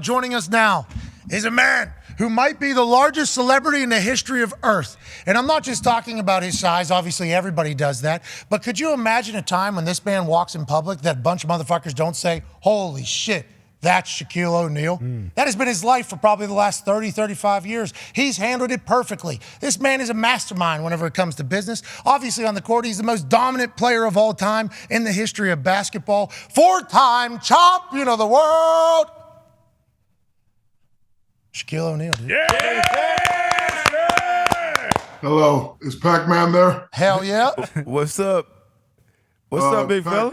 joining us now is a man who might be the largest celebrity in the history of Earth. And I'm not just talking about his size. Obviously, everybody does that. But could you imagine a time when this man walks in public that a bunch of motherfuckers don't say, holy shit, that's Shaquille O'Neal? That has been his life for probably the last 30, 35 years. He's handled it perfectly. This man is a mastermind whenever it comes to business. Obviously, on the court, he's the most dominant player of all time in the history of basketball. Four-time champion of the world. Shaquille O'Neal, dude. Yeah! Hello, is Pac-Man there? Hell yeah. What's up? What's up, big fella?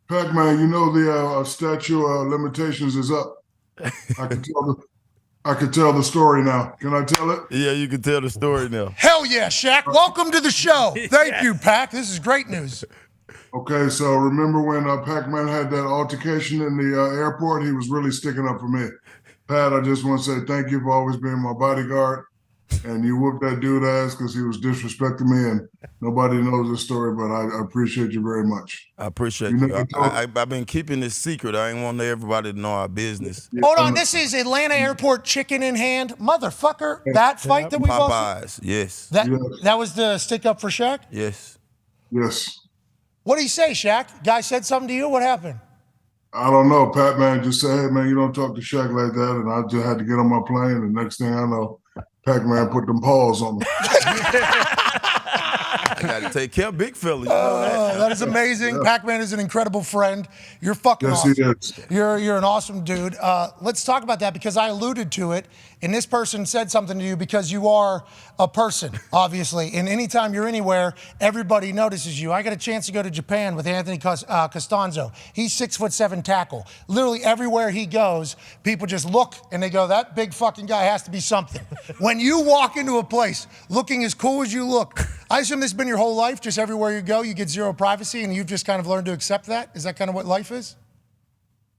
Pac-Man, you know the statute of limitations is up. I can tell the story now. Can I tell it? Yeah, you can tell the story now. Hell yeah, Shaq. Welcome to the show. Thank you, Pac. This is great news. Okay, so remember when Pac-Man had that altercation in the airport? He was really sticking up for me. Pat, I just want to say thank you for always being my bodyguard. And you whooped that dude ass because he was disrespecting me, and nobody knows the story, but I appreciate you very much. I appreciate you. I've been keeping this secret. I ain't want everybody to know our business. Hold on, this is Atlanta Airport chicken in hand. Motherfucker, that fight that we both... Popeyes, yes. That was the stick up for Shaq? Yes. Yes. What did he say, Shaq? Guy said something to you? What happened? I don't know. Pat-Man just said, hey, man, you don't talk to Shaq like that, and I just had to get on my plane, and next thing I know, Pac-Man put them paws on me. I got to take care of big fella. You know that is amazing. Yeah. Pac-Man is an incredible friend. You're fucking awesome. Yes, he is. You're an awesome dude. Let's talk about that because I alluded to it, and this person said something to you because you are a person, obviously. And anytime you're anywhere, everybody notices you. I got a chance to go to Japan with Anthony Costanzo. He's 6'7" tackle. Literally everywhere he goes, people just look and they go, that big fucking guy has to be something. When you walk into a place looking as cool as you look, I assume this has been your whole life, just everywhere you go, you get zero privacy, and you've just kind of learned to accept that? Is that kind of what life is?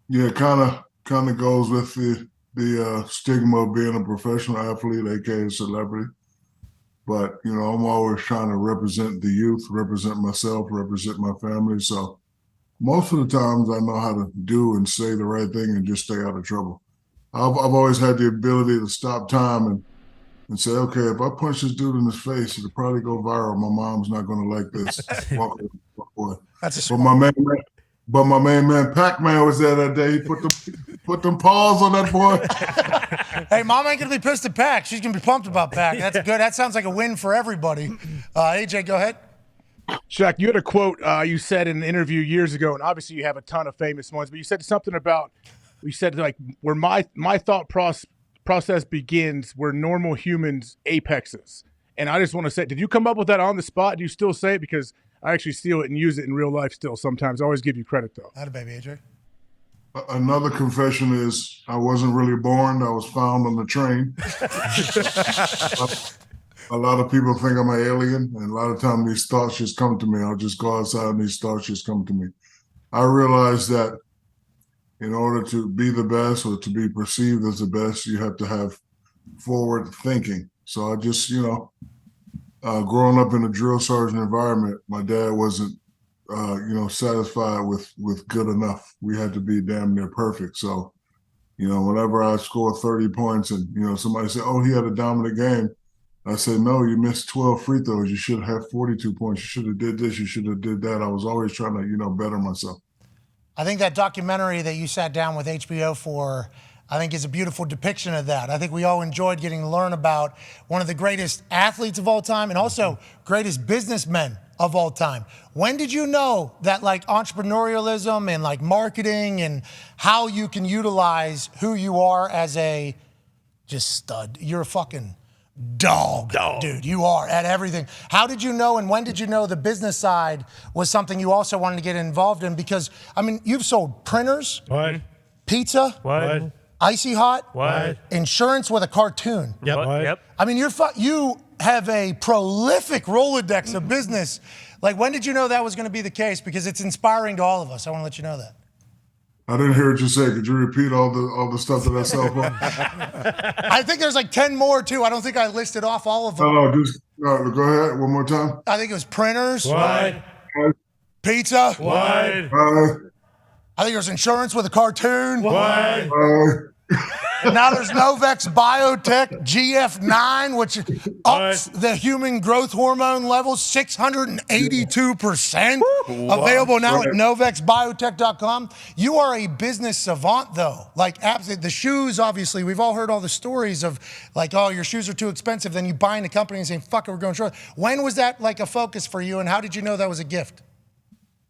Yeah, kind of goes with the stigma of being a professional athlete, aka celebrity. But, you know, I'm always trying to represent the youth, represent myself, represent my family. So most of the times I know how to do and say the right thing and just stay out of trouble. I've always had the ability to stop time and say, okay, if I punch this dude in his face, it'll probably go viral. My mom's not going to like this. Walk away. That's a But my main man Pac-Man was there that day. He put them paws on that boy. Hey, mom ain't going to be pissed at Pac. She's going to be pumped about Pac. That's good. That sounds like a win for everybody. AJ, go ahead. Shaq, you had a quote you said in an interview years ago, and obviously you have a ton of famous ones, but you said something about, you said like, where my thought process begins where normal humans apexes. And I just want to say, did you come up with that on the spot? Do you still say it? Because I actually steal it and use it in real life still sometimes. I always give you credit, though. Atta baby, AJ. Another confession is I wasn't really born. I was found on the train. A lot of people think I'm an alien, and a lot of times these thoughts just come to me. I'll just go outside and these thoughts just come to me. I realized that in order to be the best or to be perceived as the best, you have to have forward thinking. So I just, growing up in a drill sergeant environment, my dad wasn't, satisfied with good enough. We had to be damn near perfect. So, whenever I score 30 points and, somebody said, oh, he had a dominant game, I said, no, you missed 12 free throws. You should have 42 points. You should have did this. You should have did that. I was always trying to, better myself. I think that documentary that you sat down with HBO for, I think is a beautiful depiction of that. I think we all enjoyed getting to learn about one of the greatest athletes of all time and also greatest businessmen of all time. When did you know that like entrepreneurialism and like marketing and how you can utilize who you are as a just stud? You're a fucking dog, dude. You are at everything. How did you know and when did you know the business side was something you also wanted to get involved in? Because, I mean, you've sold printers, what? Pizza, what? Icy Hot, what? Insurance with a cartoon. Yep. What? Yep. I mean, you have a prolific Rolodex of business. Like, when did you know that was going to be the case? Because it's inspiring to all of us. I want to let you know that. I didn't hear what you say. Could you repeat all the stuff that I saw? I think there's like 10 more too. I don't think I listed off all of them. No, go ahead one more time. I think it was printers. What? Pizza. What? I think it was insurance with a cartoon. What? And now there's Novex Biotech GF9, which ups the human growth hormone levels 682%. Available now at novexbiotech.com. You are a business savant, though. Like, absolutely. The shoes, obviously, we've all heard all the stories of, like, oh, your shoes are too expensive. Then you buying the company and saying, fuck it, we're going short. When was that, like, a focus for you, and how did you know that was a gift?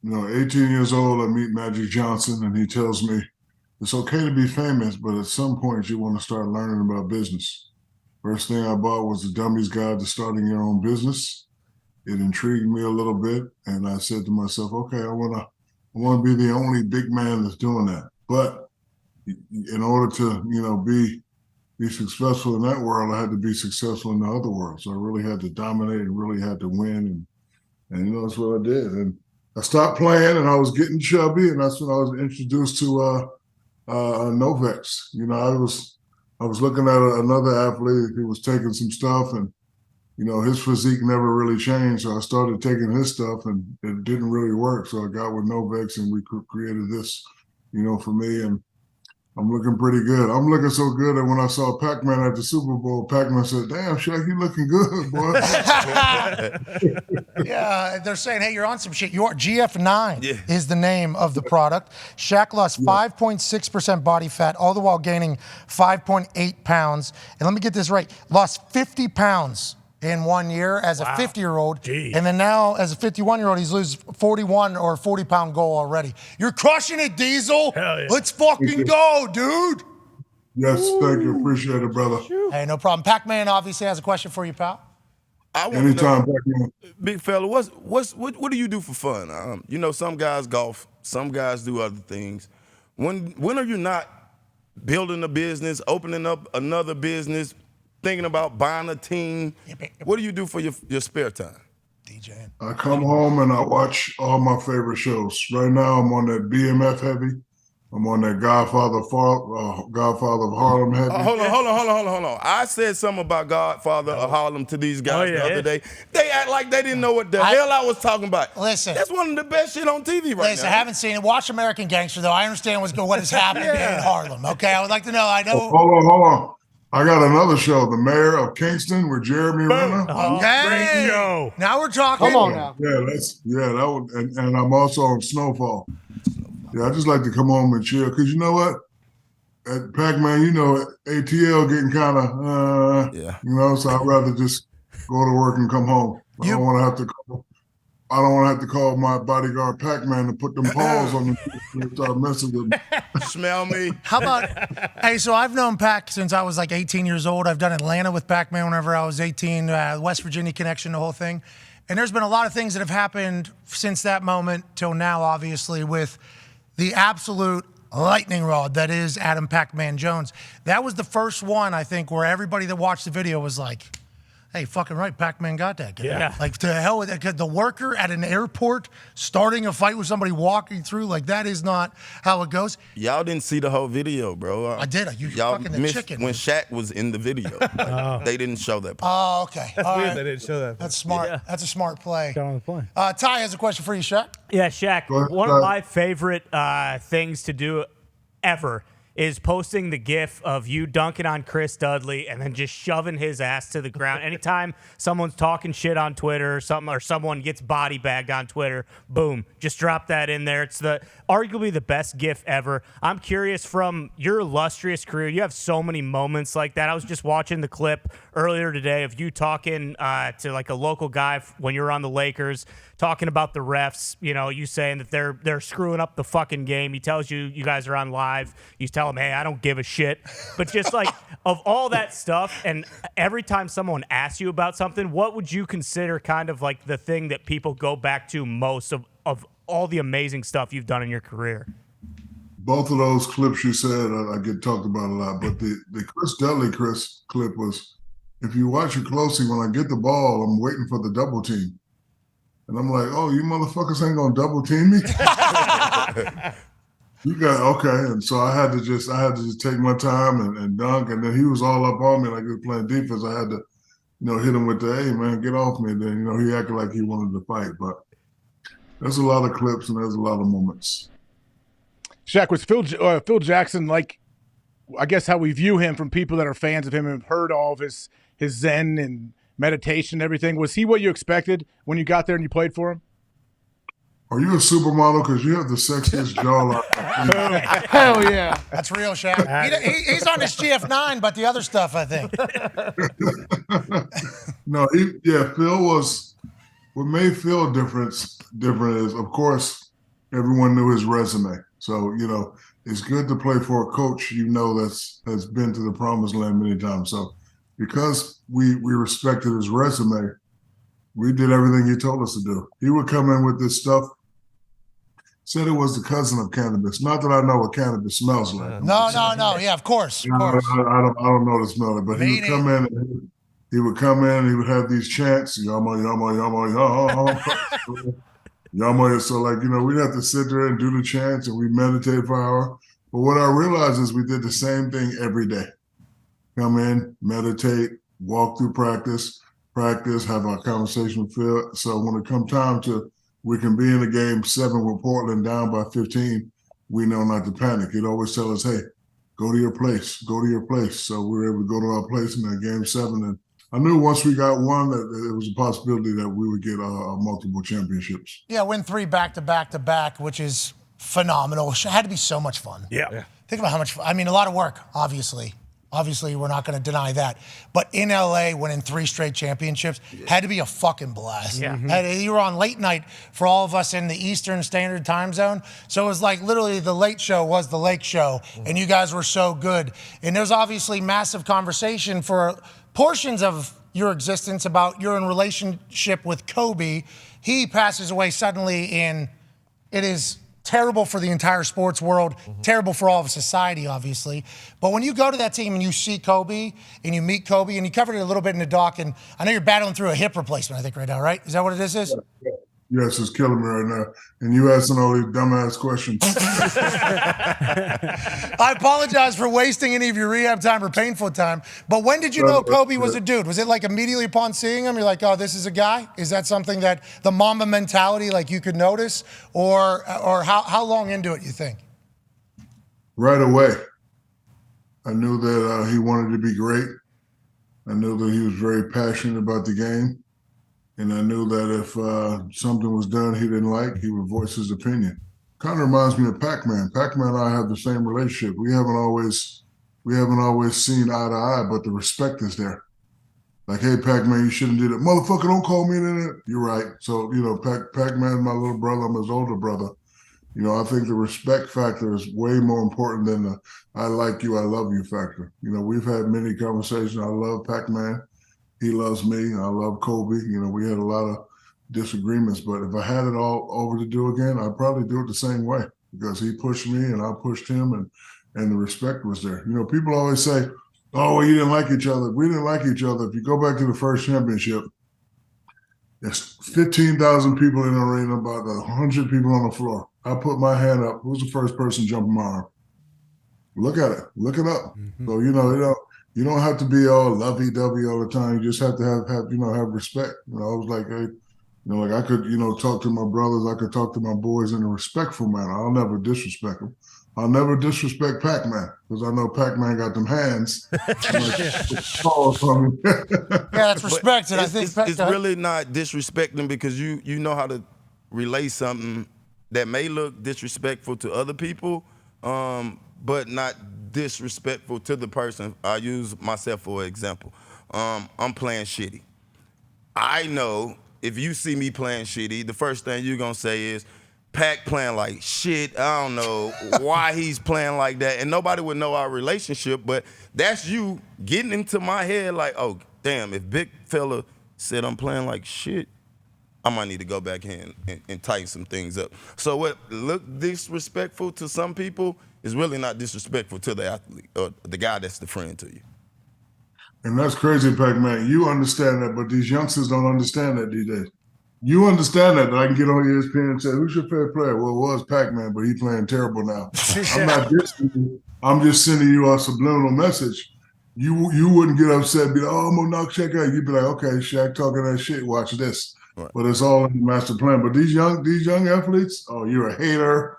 18 years old, I meet Magic Johnson, and he tells me, it's okay to be famous, but at some point you want to start learning about business. First thing I bought was the Dummy's Guide to Starting Your Own Business. It intrigued me a little bit, and I said to myself, okay, I want to be the only big man that's doing that. But in order to, be successful in that world, I had to be successful in the other world. So I really had to dominate and really had to win, and that's what I did. And I stopped playing, and I was getting chubby, and that's when I was introduced to Novex. I was looking at another athlete. He was taking some stuff, and his physique never really changed. So I started taking his stuff, and it didn't really work. So I got with Novex, and we created this, for me. And I'm looking pretty good. I'm looking so good that when I saw Pac-Man at the Super Bowl, Pac-Man said, "Damn, Shaq, you looking good, boy." Yeah, they're saying, hey, you're on some shit. Your GF9 is the name of the product. Shaq lost 5.6% body fat, all the while gaining 5.8 pounds. And let me get this right, lost 50 pounds in 1 year as a 50-year-old. And then now, as a 51-year-old, he's lose 41 or 40-pound goal already. You're crushing it, Diesel. Hell yeah. Let's fucking go, dude. Yes, thank you. Appreciate it, brother. Hey, no problem. Pac-Man obviously has a question for you, pal. Anytime, Pac-Man. Big fella, what do you do for fun? Some guys golf, some guys do other things. When are you not building a business, opening up another business, thinking about buying a team? What do you do for your spare time? DJing. I come home and I watch all my favorite shows. Right now, I'm on that BMF heavy. I'm on that Godfather of Harlem heavy. Hold on. I said something about Godfather of Harlem to these guys the other day. They act like they didn't know what the hell I was talking about. Listen. That's one of the best shit on TV right now. Listen, I haven't seen it. Watch American Gangster, though. I understand what is happening in Harlem, okay? I would like to know. I know. Hold on. I got another show, The Mayor of Kingston with Jeremy Renner. Okay. Now we're talking. Come on now. That one. And I'm also on Snowfall. Yeah, I just like to come home and chill. Because you know what? At Pac-Man, ATL getting kind of, so I'd rather just go to work and come home. I don't want to have to call my bodyguard Pac-Man to put them paws on me and start messing with me. Smell me. How about, hey, so I've known Pac since I was like 18 years old. I've done Atlanta with Pac-Man whenever I was 18, West Virginia connection, the whole thing. And there's been a lot of things that have happened since that moment till now, obviously, with the absolute lightning rod that is Adam Pac-Man Jones. That was the first one, I think, where everybody that watched the video was like, hey, fucking right, Pac-Man got that guy. Yeah. Like, to hell with it. Because the worker at an airport starting a fight with somebody walking through, like, that is not how it goes. Y'all didn't see the whole video, bro. I did. You y'all fucking the missed chicken. when Shaq was in the video. They didn't show that part. Oh, okay. That's All weird right. they didn't show that. That's smart. Yeah. That's a smart play. Got on the plane. Ty has a question for you, Shaq. Yeah, Shaq, one of my favorite things to do ever is posting the gif of you dunking on Chris Dudley and then just shoving his ass to the ground. Anytime someone's talking shit on Twitter or something, or someone gets body bagged on Twitter, boom, just drop that in there. It's arguably the best gif ever. I'm curious, from your illustrious career, you have so many moments like that. I was just watching the clip earlier today of you talking to like a local guy when you were on the Lakers, talking about the refs, you saying that they're screwing up the fucking game. He tells you guys are on live. You tell him, hey, I don't give a shit. But just like, of all that stuff, and every time someone asks you about something, what would you consider kind of like the thing that people go back to most of all the amazing stuff you've done in your career? Both of those clips you said, I get talked about a lot. But the Chris Dudley clip was, if you watch it closely, when I get the ball, I'm waiting for the double team. And I'm like, oh, you motherfuckers ain't gonna double team me? Okay. And so I had to just take my time and dunk. And then he was all up on me like he was playing defense. I had to, hit him with the, hey man, get off me. And then, he acted like he wanted to fight. But there's a lot of clips and there's a lot of moments. Shaq, was Phil Jackson like I guess how we view him from people that are fans of him and have heard all of his Zen and meditation and everything. Was he what you expected when you got there and you played for him? Are you a supermodel? Because you have the sexiest jawline. Hell yeah. That's real, Shaq. He's on his GF9, but the other stuff, I think. No, Phil was, what made Phil different is, of course, everyone knew his resume. So, it's good to play for a coach that's been to the promised land many times. So because we respected his resume, we did everything he told us to do. He would come in with this stuff, said it was the cousin of cannabis. Not that I know what cannabis smells like. No. Yeah, of course. I don't know the smell of it, but he would come in and he would have these chants, yama, yama, yama, yama, yama. So we'd have to sit there and do the chants and we meditate for an hour. But what I realized is we did the same thing every day. Come in, meditate, walk through practice, have our conversation with Phil. So when it come time we can be in a game 7 with Portland down by 15, we know not to panic. He'd always tell us, hey, go to your place. So we were able to go to our place in that game 7. And I knew once we got one that there was a possibility that we would get multiple championships. Yeah, win 3 back-to-back, which is phenomenal. It had to be so much fun. Yeah. Think about how much fun. I mean, a lot of work, obviously. Obviously, we're not going to deny that. But in LA, winning 3 straight championships had to be a fucking blast. Yeah. You were on late night for all of us in the Eastern Standard Time Zone. So it was like literally the late show was the lake show. And you guys were so good. And there's obviously massive conversation for portions of your existence about your relationship with Kobe. He passes away suddenly, and it is terrible for the entire sports world, terrible for all of society, obviously. But when you go to that team and you see Kobe and you meet Kobe, and you covered it a little bit in the doc, and I know you're battling through a hip replacement, I think, right now, right? Is that what it is? Yes, it's killing me right now. And you asking all these dumbass questions. I apologize for wasting any of your rehab time or painful time. But when did you know Kobe was a dude? Was it like immediately upon seeing him, you're like, oh, this is a guy? Is that something that the Mamba mentality, like you could notice? Or how long into it, you think? Right away. I knew that he wanted to be great. I knew that he was very passionate about the game. And I knew that if something was done he didn't like, he would voice his opinion. Kind of reminds me of Pac-Man. Pac-Man and I have the same relationship. We haven't always seen eye to eye, but the respect is there. Like, hey, Pac-Man, you shouldn't do that. Motherfucker, don't call me that. You're right. So, Pac-Man's my little brother. I'm his older brother. I think the respect factor is way more important than the I like you, I love you factor. We've had many conversations. I love Pac-Man. He loves me. I love Kobe. We had a lot of disagreements, but if I had it all over to do again, I'd probably do it the same way because he pushed me and I pushed him, and the respect was there. People always say, oh, well, you didn't like each other. We didn't like each other. If you go back to the first championship, there's 15,000 people in the arena, about 100 people on the floor. I put my hand up. Who's the first person jumping my arm? Look at it. Look it up. So, you don't have to be all lovey-dovey all the time. You just have to have respect. I was like, hey, I could, talk to my brothers. I could talk to my boys in a respectful manner. I'll never disrespect them. I'll never disrespect Pac-Man because I know Pac-Man got them hands. Yeah, that's respect. And I think it's really not disrespecting because you know how to relay something that may look disrespectful to other people, but not disrespectful to the person. I use myself for example. I'm playing shitty. I know if you see me playing shitty, the first thing you're gonna say is, Pac playing like shit. I don't know why he's playing like that. And nobody would know our relationship, but that's you getting into my head like, oh, damn, if big fella said I'm playing like shit, I might need to go back in and tighten some things up. So what look disrespectful to some people is really not disrespectful to the athlete or the guy that's the friend to you. And that's crazy, Pac-Man. You understand that, but these youngsters don't understand that these days. You understand that I can get on ESPN and say, who's your favorite player? Well, it was Pac-Man, but he's playing terrible now. I'm not dissing you. I'm just sending you a subliminal message. You wouldn't get upset and be like, oh, I'm going to knock Shaq out. You'd be like, okay, Shaq talking that shit, watch this. Right. But it's all in the master plan. But these young athletes, oh, you're a hater.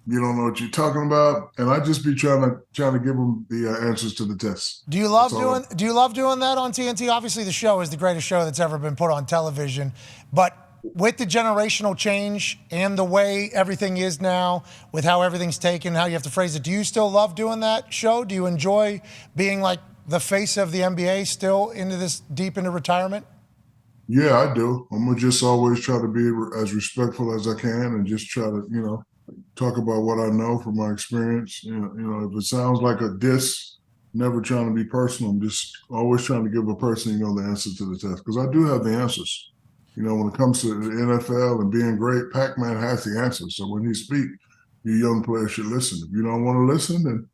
You don't know what you're talking about, and I just be trying to give them the answers to the tests. Do you love doing that on TNT? Obviously, the show is the greatest show that's ever been put on television, but with the generational change and the way everything is now, with how everything's taken, how you have to phrase it, do you still love doing that show? Do you enjoy being like the face of the NBA still deep into retirement? Yeah, I do. I'm gonna just always try to be as respectful as I can, and just try to, talk about what I know from my experience. If it sounds like a diss, never trying to be personal. I'm just always trying to give a person, the answer to the test, because I do have the answers. When it comes to the NFL and being great, Pac-Man has the answers. So when he speaks, you young players should listen. If you don't want to listen, then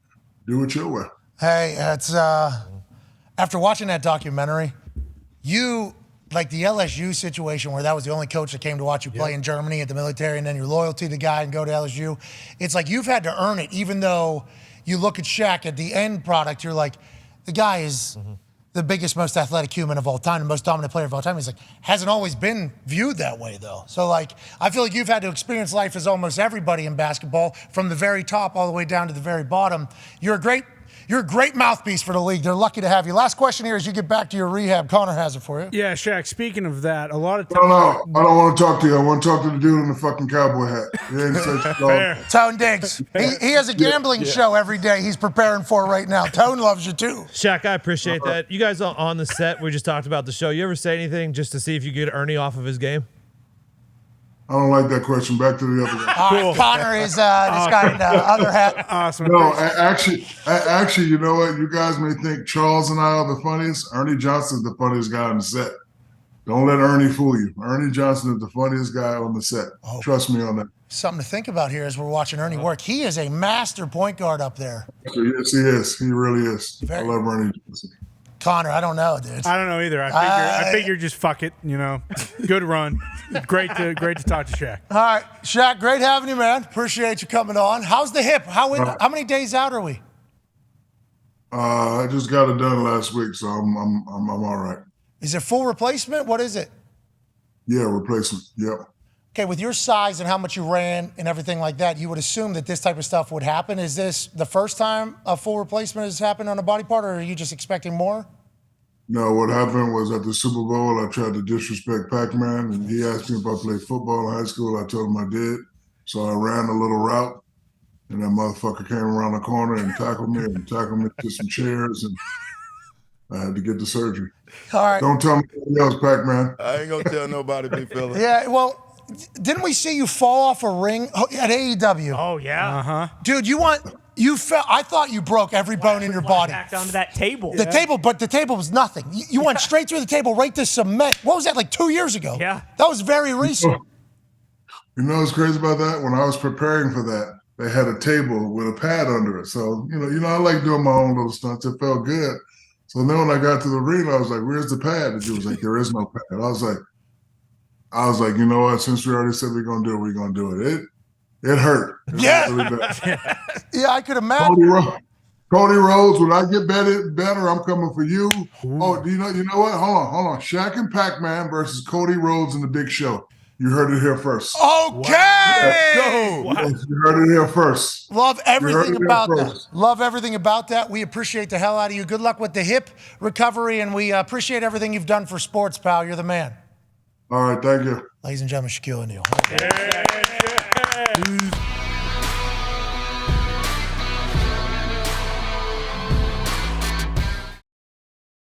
do it your way. Hey, it's after watching that documentary, like the LSU situation where that was the only coach that came to watch you play in Germany at the military, and then your loyalty to the guy and go to LSU. It's like you've had to earn it, even though you look at Shaq at the end product, you're like, the guy is the biggest, most athletic human of all time, the most dominant player of all time. He's like, hasn't always been viewed that way, though. So, I feel like you've had to experience life as almost everybody in basketball, from the very top all the way down to the very bottom. You're a great mouthpiece for the league. They're lucky to have you. Last question here as you get back to your rehab. Connor has it for you. Yeah, Shaq, speaking of that, a lot of times... No, I don't want to talk to you. I want to talk to the dude in the fucking cowboy hat. He ain't such Tone Diggs. He has a gambling show every day he's preparing for right now. Tone loves you too. Shaq, I appreciate that. You guys on the set, we just talked about the show. You ever say anything just to see if you get Ernie off of his game? I don't like that question. Back to the other guy. All right, Connor is this guy in the other hat. Awesome. No, actually, you know what? You guys may think Charles and I are the funniest. Ernie Johnson's the funniest guy on the set. Don't let Ernie fool you. Ernie Johnson is the funniest guy on the set. Trust me on that. Something to think about here as we're watching Ernie work. He is a master point guard up there. Yes, he is. He really is. I love Ernie Johnson. Connor, I don't know, dude. I don't know either. I figure just fuck it, Good run. Great to talk to Shaq. All right, Shaq, great having you, man. Appreciate you coming on. How's the hip? How many days out are we? I just got it done last week, so I'm all right. Is it full replacement? What is it? Yeah, replacement. Yep. Okay, with your size and how much you ran and everything like that, you would assume that this type of stuff would happen. Is this the first time a full replacement has happened on a body part, or are you just expecting more? No, what happened was at the Super Bowl, I tried to disrespect Pac-Man, and he asked me if I played football in high school. I told him I did. So I ran a little route, and that motherfucker came around the corner and tackled me to some chairs, and I had to get the surgery. All right. Don't tell me anything else, Pac-Man. I ain't gonna tell nobody, big fella. Yeah, well, didn't we see you fall off a ring at AEW? Oh, yeah. Uh-huh. Dude, you fell. I thought you broke every bone in your body. Back onto that table. The table was nothing. You went straight through the table, right to cement. What was that, like 2 years ago? Yeah. That was very recent. You know what's crazy about that? When I was preparing for that, they had a table with a pad under it. So, I like doing my own little stunts. It felt good. So then when I got to the ring, I was like, where's the pad? And he was like, there is no pad. I was like, you know what? Since we already said we're going to do it, we're going to do it. It hurt. Yeah. Really bad. Yeah, I could imagine. Cody Rhodes, when I get better, I'm coming for you. Ooh. Oh, you know what? Hold on. Shaq and Pac-Man versus Cody Rhodes in the Big Show. You heard it here first. Okay. Wow. Yes, you heard it here first. Love everything about that. Love everything about that. We appreciate the hell out of you. Good luck with the hip recovery, and we appreciate everything you've done for sports, pal. You're the man. All right, thank you. Ladies and gentlemen, Shaquille O'Neal. Yeah.